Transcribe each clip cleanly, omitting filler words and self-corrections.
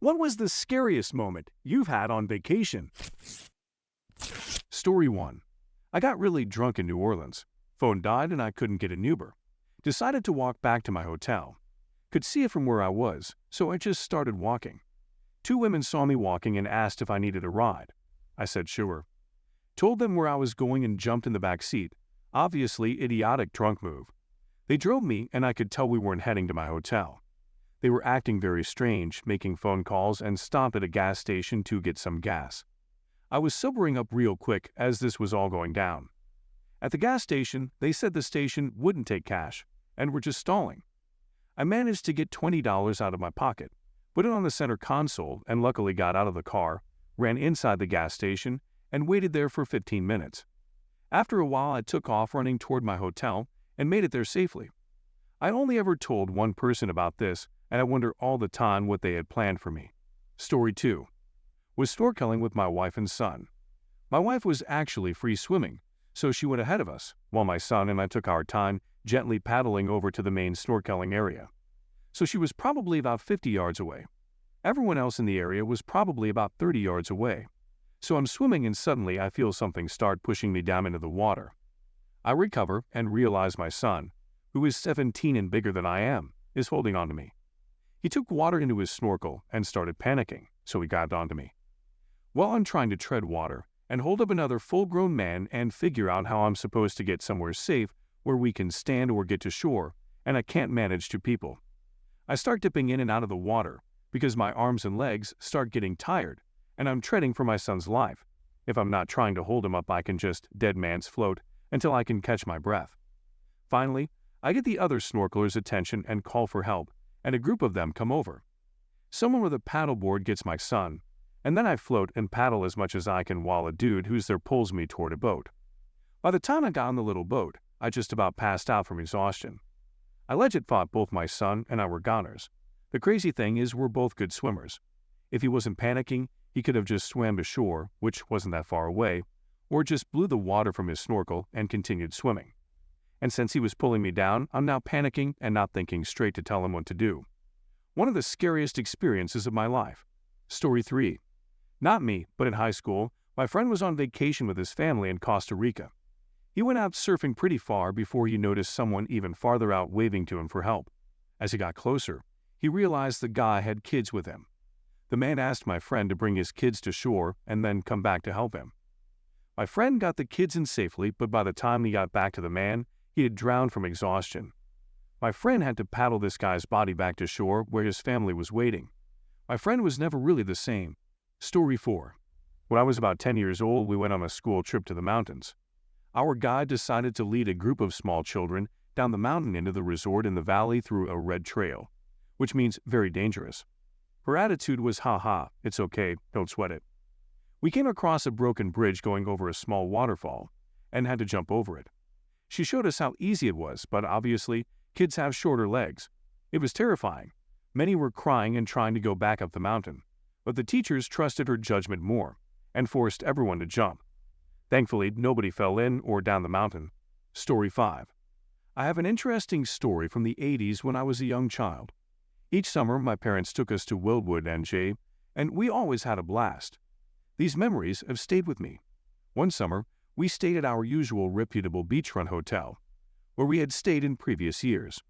What was the scariest moment you've had on vacation? Story 1. I got really drunk in New Orleans. Phone died and I couldn't get an Uber. Decided to walk back to my hotel. Could see it from where I was, so I just started walking. Two women saw me walking and asked if I needed a ride. I said sure. Told them where I was going and jumped in the back seat. Obviously idiotic drunk move. They drove me and I could tell we weren't heading to my hotel. They were acting very strange, making phone calls and stopped at a gas station to get some gas. I was sobering up real quick as this was all going down. At the gas station, they said the station wouldn't take cash and were just stalling. I managed to get $20 out of my pocket, put it on the center console and luckily got out of the car, ran inside the gas station, and waited there for 15 minutes. After a while, I took off running toward my hotel and made it there safely. I only ever told one person about this, and I wonder all the time what they had planned for me. Story 2. Was snorkeling with my wife and son. My wife was actually free swimming, so she went ahead of us, while my son and I took our time gently paddling over to the main snorkeling area. So she was probably about 50 yards away. Everyone else in the area was probably about 30 yards away. So I'm swimming and suddenly I feel something start pushing me down into the water. I recover and realize my son, who is 17 and bigger than I am, is holding onto me. He took water into his snorkel and started panicking, so he grabbed onto me. While I'm trying to tread water and hold up another full-grown man and figure out how I'm supposed to get somewhere safe where we can stand or get to shore, and I can't manage two people. I start dipping in and out of the water because my arms and legs start getting tired, and I'm treading for my son's life. If I'm not trying to hold him up, I can just dead man's float until I can catch my breath. Finally, I get the other snorkelers' attention and call for help, and a group of them come over. Someone with a paddleboard gets my son, and then I float and paddle as much as I can while a dude who's there pulls me toward a boat. By the time I got on the little boat, I just about passed out from exhaustion. I legit thought both my son and I were goners. The crazy thing is we're both good swimmers. If he wasn't panicking, he could have just swam to shore, which wasn't that far away, or just blew the water from his snorkel and continued swimming. And since he was pulling me down, I'm now panicking and not thinking straight to tell him what to do. One of the scariest experiences of my life. Story 3. Not me, but in high school, my friend was on vacation with his family in Costa Rica. He went out surfing pretty far before he noticed someone even farther out waving to him for help. As he got closer, he realized the guy had kids with him. The man asked my friend to bring his kids to shore and then come back to help him. My friend got the kids in safely, but by the time he got back to the man, he had drowned from exhaustion. My friend had to paddle this guy's body back to shore where his family was waiting. My friend was never really the same. Story 4. When I was about 10 years old, we went on a school trip to the mountains. Our guide decided to lead a group of small children down the mountain into the resort in the valley through a red trail, which means very dangerous. Her attitude was, "Ha ha, it's okay, don't sweat it." We came across a broken bridge going over a small waterfall and had to jump over it. She showed us how easy it was, but obviously, kids have shorter legs. It was terrifying. Many were crying and trying to go back up the mountain, but the teachers trusted her judgment more and forced everyone to jump. Thankfully, nobody fell in or down the mountain. Story 5. I have an interesting story from the 80s when I was a young child. Each summer, my parents took us to Wildwood, NJ, and we always had a blast. These memories have stayed with me. One summer, we stayed at our usual reputable beachfront hotel, where we had stayed in previous years.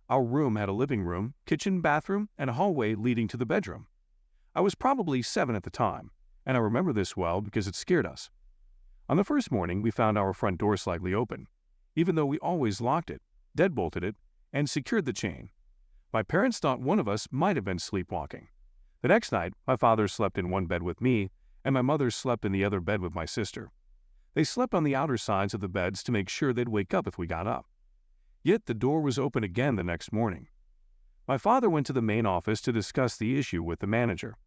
Our room had a living room, kitchen, bathroom, and a hallway leading to the bedroom. I was probably 7 at the time, and I remember this well because it scared us. On the first morning, we found our front door slightly open, even though we always locked it, deadbolted it, and secured the chain. My parents thought one of us might have been sleepwalking. The next night, my father slept in one bed with me, and my mother slept in the other bed with my sister. They slept on the outer sides of the beds to make sure they'd wake up if we got up. Yet the door was open again the next morning. My father went to the main office to discuss the issue with the manager.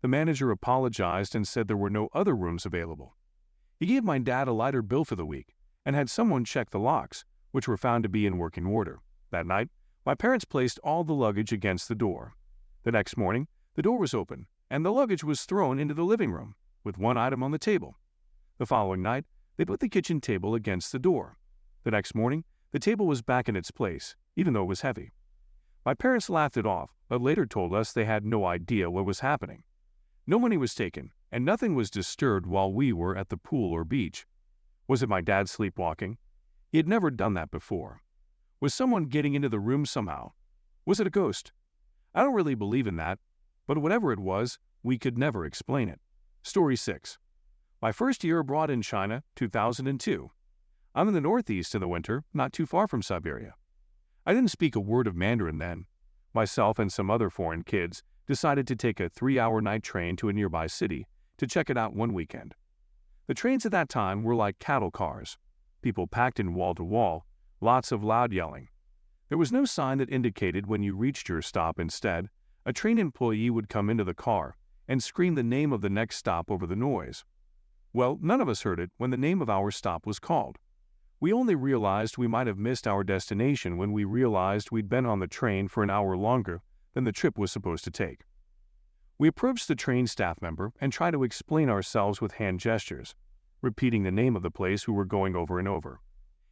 The manager apologized and said there were no other rooms available. He gave my dad a lighter bill for the week and had someone check the locks, which were found to be in working order. That night, my parents placed all the luggage against the door. The next morning, the door was open, and the luggage was thrown into the living room, with one item on the table. The following night, they put the kitchen table against the door. The next morning, the table was back in its place, even though it was heavy. My parents laughed it off, but later told us they had no idea what was happening. No money was taken, and nothing was disturbed while we were at the pool or beach. Was it my dad sleepwalking? He had never done that before. Was someone getting into the room somehow? Was it a ghost? I don't really believe in that, but whatever it was, we could never explain it. Story 6. My first year abroad in China, 2002. I'm in the Northeast in the winter, not too far from Siberia. I didn't speak a word of Mandarin then. Myself and some other foreign kids decided to take a 3-hour night train to a nearby city to check it out one weekend. The trains at that time were like cattle cars. People packed in wall to wall, lots of loud yelling. There was no sign that indicated when you reached your stop. Instead, a train employee would come into the car and scream the name of the next stop over the noise. Well, none of us heard it when the name of our stop was called. We only realized we might have missed our destination when we realized we'd been on the train for an hour longer than the trip was supposed to take. We approached the train staff member and tried to explain ourselves with hand gestures, repeating the name of the place we were going over and over.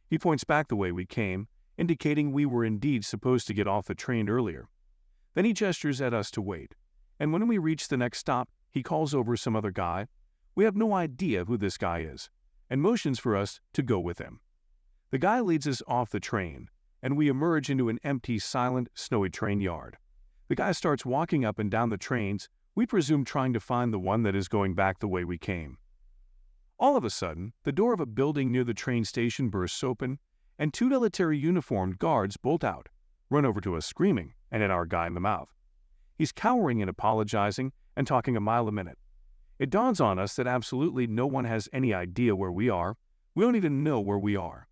He points back the way we came, indicating we were indeed supposed to get off the train earlier. Then he gestures at us to wait, and when we reach the next stop, he calls over some other guy. We have no idea who this guy is, and motions for us to go with him. The guy leads us off the train, and we emerge into an empty, silent, snowy train yard. The guy starts walking up and down the trains, we presume trying to find the one that is going back the way we came. All of a sudden, the door of a building near the train station bursts open, and 2 military uniformed guards bolt out, run over to us screaming, and hit our guy in the mouth. He's cowering and apologizing and talking a mile a minute. It dawns on us that absolutely no one has any idea where we are. We don't even know where we are.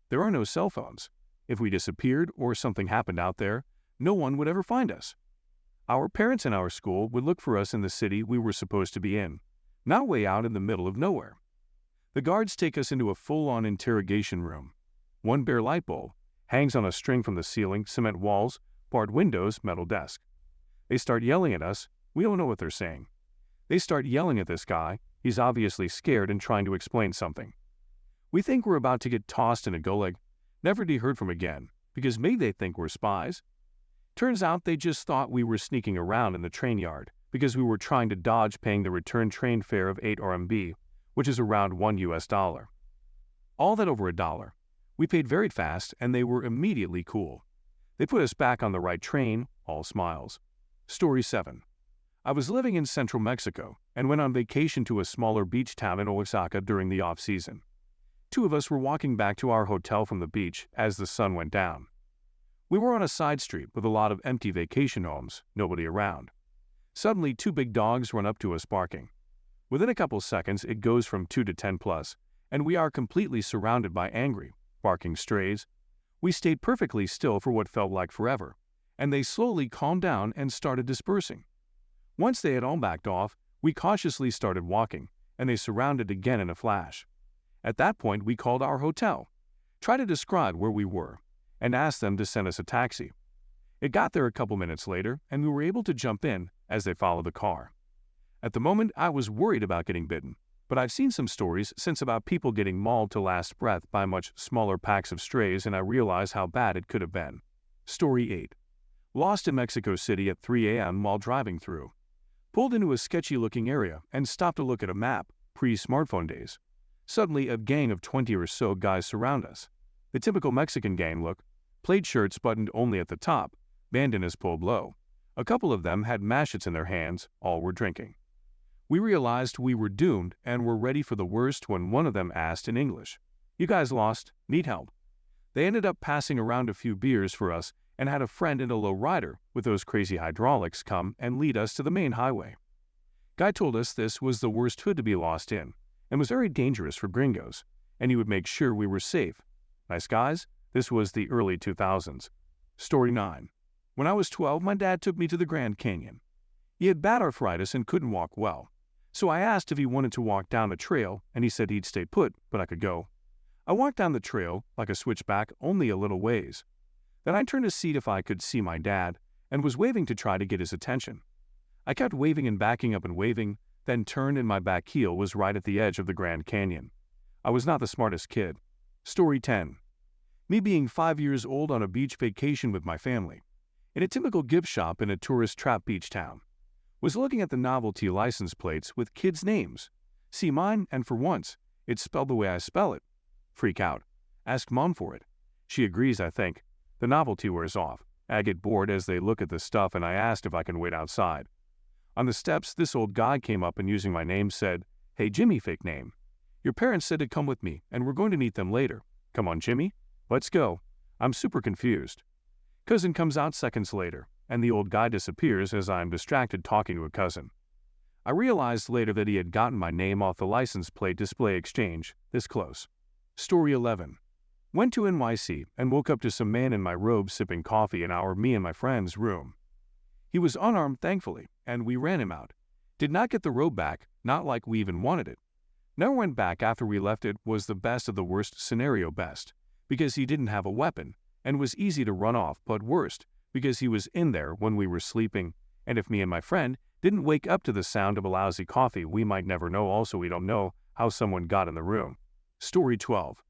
There are no cell phones. If we disappeared or something happened out there, no one would ever find us. Our parents and our school would look for us in the city we were supposed to be in, not way out in the middle of nowhere. The guards take us into a full-on interrogation room. One bare light bulb hangs on a string from the ceiling, cement walls, barred windows, metal desk. They start yelling at us. We don't know what they're saying. They start yelling at this guy. He's obviously scared and trying to explain something. We think we're about to get tossed in a gulag, never to be heard from again, because maybe they think we're spies. Turns out they just thought we were sneaking around in the train yard because we were trying to dodge paying the return train fare of 8 RMB, which is around $1. All that over $1. We paid very fast, and they were immediately cool. They put us back on the right train, all smiles. Story 7. I was living in central Mexico and went on vacation to a smaller beach town in Oaxaca during the off-season. 2 of us were walking back to our hotel from the beach as the sun went down. We were on a side street with a lot of empty vacation homes, nobody around. Suddenly, 2 big dogs run up to us barking. Within a couple seconds, it goes from 2 to 10 plus, and we are completely surrounded by angry, barking strays. We stayed perfectly still for what felt like forever, and they slowly calmed down and started dispersing. Once they had all backed off, we cautiously started walking, and they surrounded again in a flash. At that point, we called our hotel, tried to describe where we were, and asked them to send us a taxi. It got there a couple minutes later, and we were able to jump in as they followed the car. At the moment, I was worried about getting bitten, but I've seen some stories since about people getting mauled to last breath by much smaller packs of strays, and I realized how bad it could have been. Story 8. Lost in Mexico City at 3 a.m. while driving through. Pulled into a sketchy-looking area and stopped to look at a map, pre-smartphone days. Suddenly, a gang of 20 or so guys surround us. The typical Mexican gang look, plaid shirts buttoned only at the top, bandanas pulled low. A couple of them had machets in their hands, all were drinking. We realized we were doomed and were ready for the worst when one of them asked in English, "You guys lost? Need help?" They ended up passing around a few beers for us and had a friend in a low rider with those crazy hydraulics come and lead us to the main highway. Guy told us this was the worst hood to be lost in and was very dangerous for gringos, and he would make sure we were safe. Nice guys. This was the early 2000s. Story 9. When I was 12, my dad took me to the Grand Canyon. He had bad arthritis and couldn't walk well, so I asked if he wanted to walk down the trail, and he said he'd stay put, but I could go. I walked down the trail, like a switchback, only a little ways. Then I turned to see if I could see my dad, and was waving to try to get his attention. I kept waving and backing up and waving, then turned and my back heel was right at the edge of the Grand Canyon. I was not the smartest kid. Story 10. Me being 5 years old on a beach vacation with my family. in a typical gift shop in a tourist trap beach town. Was looking at the novelty license plates with kids' names. See mine, and for once, it's spelled the way I spell it. Freak out. Ask Mom for it. She agrees, I think. The novelty wears off. I get bored as they look at the stuff, and I asked if I can wait outside. On the steps, this old guy came up and, using my name, said, "Hey Jimmy, fake name. Your parents said to come with me, and we're going to meet them later. Come on, Jimmy. Let's go." I'm super confused. Cousin comes out seconds later, and the old guy disappears as I'm distracted talking to a cousin. I realized later that he had gotten my name off the license plate display exchange, this close. Story 11. Went to NYC and woke up to some man in my robe sipping coffee in me and my friend's room. He was unarmed, thankfully, and we ran him out. Did not get the robe back, not like we even wanted it. Never went back after we left. It was the best of the worst scenario best, because he didn't have a weapon, and was easy to run off, but worst, because he was in there when we were sleeping, and if me and my friend didn't wake up to the sound of a lousy coffee, we might never know. Also, we don't know how someone got in the room. Story 12.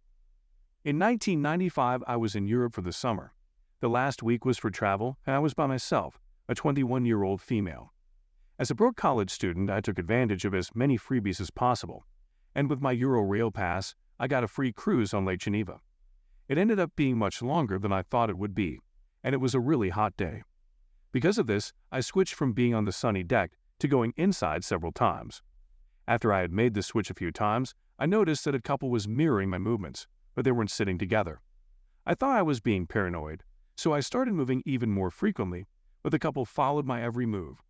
In 1995, I was in Europe for the summer. The last week was for travel, and I was by myself, a 21-year-old female. As a broke college student, I took advantage of as many freebies as possible, and with my Euro Rail pass, I got a free cruise on Lake Geneva. It ended up being much longer than I thought it would be, and it was a really hot day. Because of this, I switched from being on the sunny deck to going inside several times. After I had made the switch a few times, I noticed that a couple was mirroring my movements, but they weren't sitting together. I thought I was being paranoid, so I started moving even more frequently, but the couple followed my every move.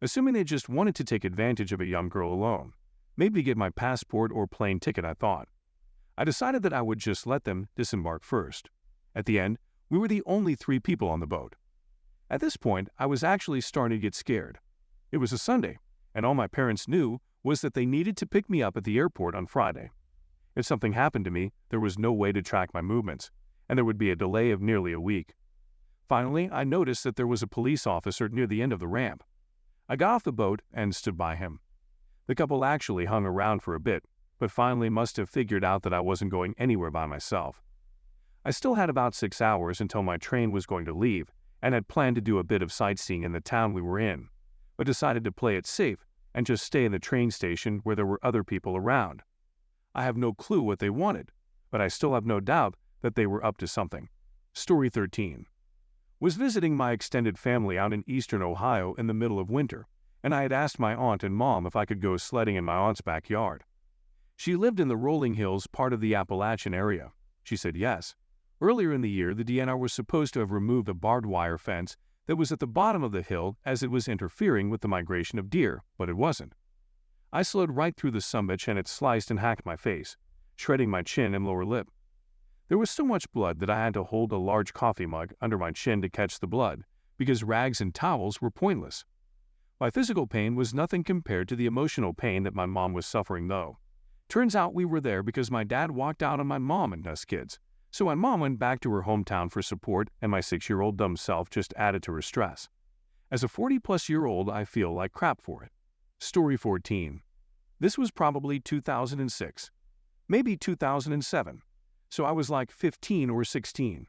Assuming they just wanted to take advantage of a young girl alone, maybe get my passport or plane ticket, I thought. I decided that I would just let them disembark first. At the end, we were the only 3 people on the boat. At this point, I was actually starting to get scared. It was a Sunday, and all my parents knew was that they needed to pick me up at the airport on Friday. If something happened to me, there was no way to track my movements, and there would be a delay of nearly a week. Finally, I noticed that there was a police officer near the end of the ramp. I got off the boat and stood by him. The couple actually hung around for a bit, but finally must have figured out that I wasn't going anywhere by myself. I still had about 6 hours until my train was going to leave, and had planned to do a bit of sightseeing in the town we were in, but decided to play it safe and just stay in the train station where there were other people around. I have no clue what they wanted, but I still have no doubt that they were up to something. Story 13. Was visiting my extended family out in eastern Ohio in the middle of winter, and I had asked my aunt and mom if I could go sledding in my aunt's backyard. She lived in the rolling hills part of the Appalachian area. She said yes. Earlier in the year, the DNR was supposed to have removed a barbed wire fence that was at the bottom of the hill as it was interfering with the migration of deer, but it wasn't. I slid right through the summit and it sliced and hacked my face, shredding my chin and lower lip. There was so much blood that I had to hold a large coffee mug under my chin to catch the blood, because rags and towels were pointless. My physical pain was nothing compared to the emotional pain that my mom was suffering, though. Turns out we were there because my dad walked out on my mom and us kids, so my mom went back to her hometown for support, and my 6-year-old dumb self just added to her stress. As a 40-plus-year-old, I feel like crap for it. Story 14. This was probably 2006, maybe 2007, so I was like 15 or 16.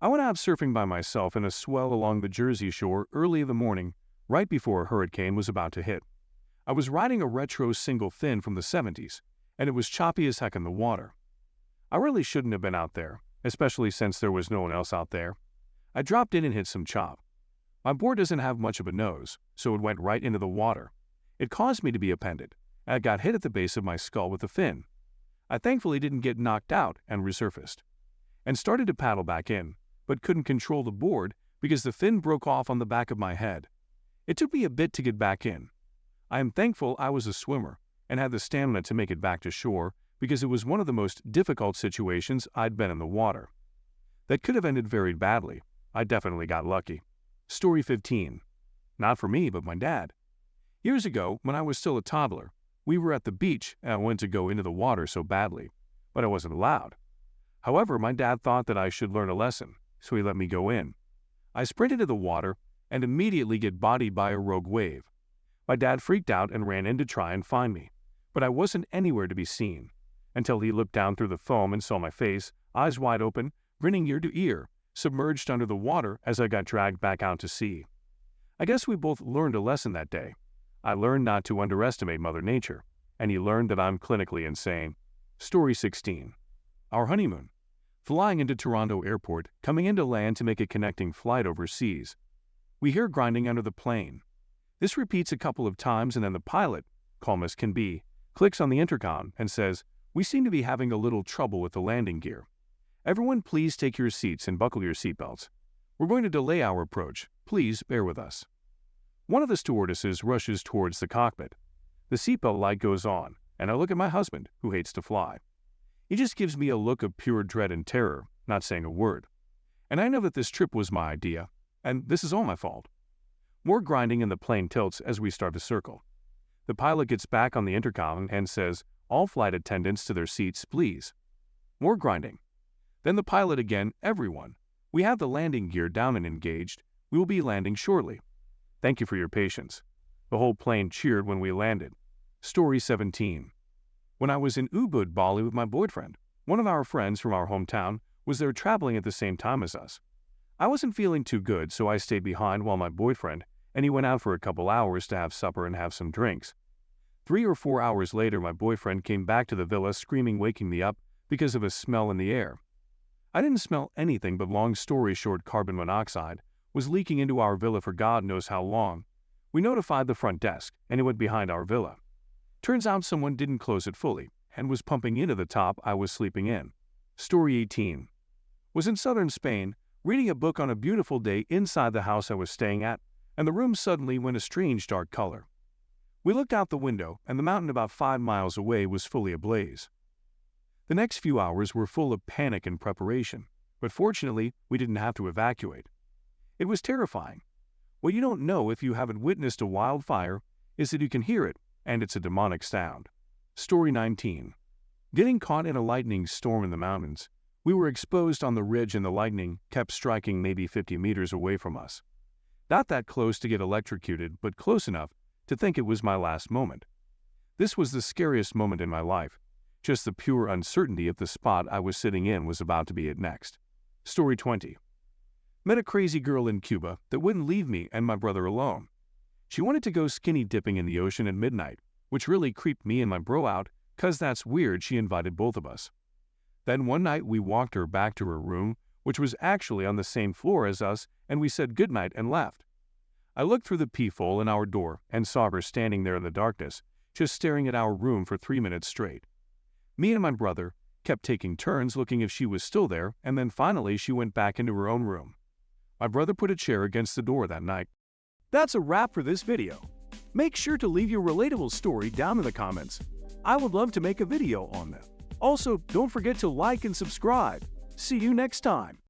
I went out surfing by myself in a swell along the Jersey Shore early in the morning, right before a hurricane was about to hit. I was riding a retro single fin from the 70s, and it was choppy as heck in the water. I really shouldn't have been out there, especially since there was no one else out there. I dropped in and hit some chop. My board doesn't have much of a nose, so it went right into the water. It caused me to be appended, and I got hit at the base of my skull with the fin. I thankfully didn't get knocked out and resurfaced, and started to paddle back in, but couldn't control the board because the fin broke off on the back of my head. It took me a bit to get back in. I am thankful I was a swimmer and had the stamina to make it back to shore, because it was one of the most difficult situations I'd been in the water. That could have ended very badly. I definitely got lucky. Story 15. Not for me, but my dad. Years ago, when I was still a toddler, we were at the beach and I wanted to go into the water so badly, but I wasn't allowed. However, my dad thought that I should learn a lesson, so he let me go in. I sprinted into the water and immediately get bodied by a rogue wave. My dad freaked out and ran in to try and find me, but I wasn't anywhere to be seen, until he looked down through the foam and saw my face, eyes wide open, grinning ear to ear, submerged under the water as I got dragged back out to sea. I guess we both learned a lesson that day. I learned not to underestimate Mother Nature, and he learned that I'm clinically insane. Story 16. Our honeymoon. Flying into Toronto Airport, coming into land to make a connecting flight overseas. We hear grinding under the plane. This repeats a couple of times, and then the pilot, calm as can be, clicks on the intercom and says, "We seem to be having a little trouble with the landing gear. Everyone please take your seats and buckle your seatbelts. We're going to delay our approach. Please bear with us." One of the stewardesses rushes towards the cockpit. The seatbelt light goes on, and I look at my husband, who hates to fly. He just gives me a look of pure dread and terror, not saying a word. And I know that this trip was my idea, and this is all my fault. More grinding and the plane tilts as we start to circle. The pilot gets back on the intercom and says, "All flight attendants to their seats, please." More grinding. Then the pilot again, "Everyone, we have the landing gear down and engaged. We will be landing shortly. Thank you for your patience." The whole plane cheered when we landed. Story 17. When I was in Ubud, Bali with my boyfriend, one of our friends from our hometown was there traveling at the same time as us. I wasn't feeling too good, so I stayed behind while my boyfriend and he went out for a couple hours to have supper and have some drinks. 3 or 4 hours later, my boyfriend came back to the villa screaming, waking me up because of a smell in the air. I didn't smell anything, but long story short, carbon monoxide was leaking into our villa for God knows how long. We notified the front desk, and it went behind our villa. Turns out someone didn't close it fully and was pumping into the top I was sleeping in. Story 18. Was in southern Spain, reading a book on a beautiful day inside the house I was staying at, and the room suddenly went a strange dark color. We looked out the window, and the mountain about 5 miles away was fully ablaze. The next few hours were full of panic and preparation, but fortunately, we didn't have to evacuate. It was terrifying. What you don't know if you haven't witnessed a wildfire is that you can hear it, and it's a demonic sound. Story 19. Getting caught in a lightning storm in the mountains, we were exposed on the ridge and the lightning kept striking maybe 50 meters away from us. Not that close to get electrocuted, but close enough to think it was my last moment. This was the scariest moment in my life, just the pure uncertainty if the spot I was sitting in was about to be it next. Story 20. Met a crazy girl in Cuba that wouldn't leave me and my brother alone. She wanted to go skinny dipping in the ocean at midnight, which really creeped me and my bro out, 'cause that's weird. She invited both of us. Then one night we walked her back to her room, which was actually on the same floor as us, and we said goodnight and left. I looked through the peephole in our door and saw her standing there in the darkness, just staring at our room for 3 minutes straight. Me and my brother kept taking turns looking if she was still there, and then finally she went back into her own room. My brother put a chair against the door that night. That's a wrap for this video. Make sure to leave your relatable story down in the comments. I would love to make a video on them. Also, don't forget to like and subscribe. See you next time.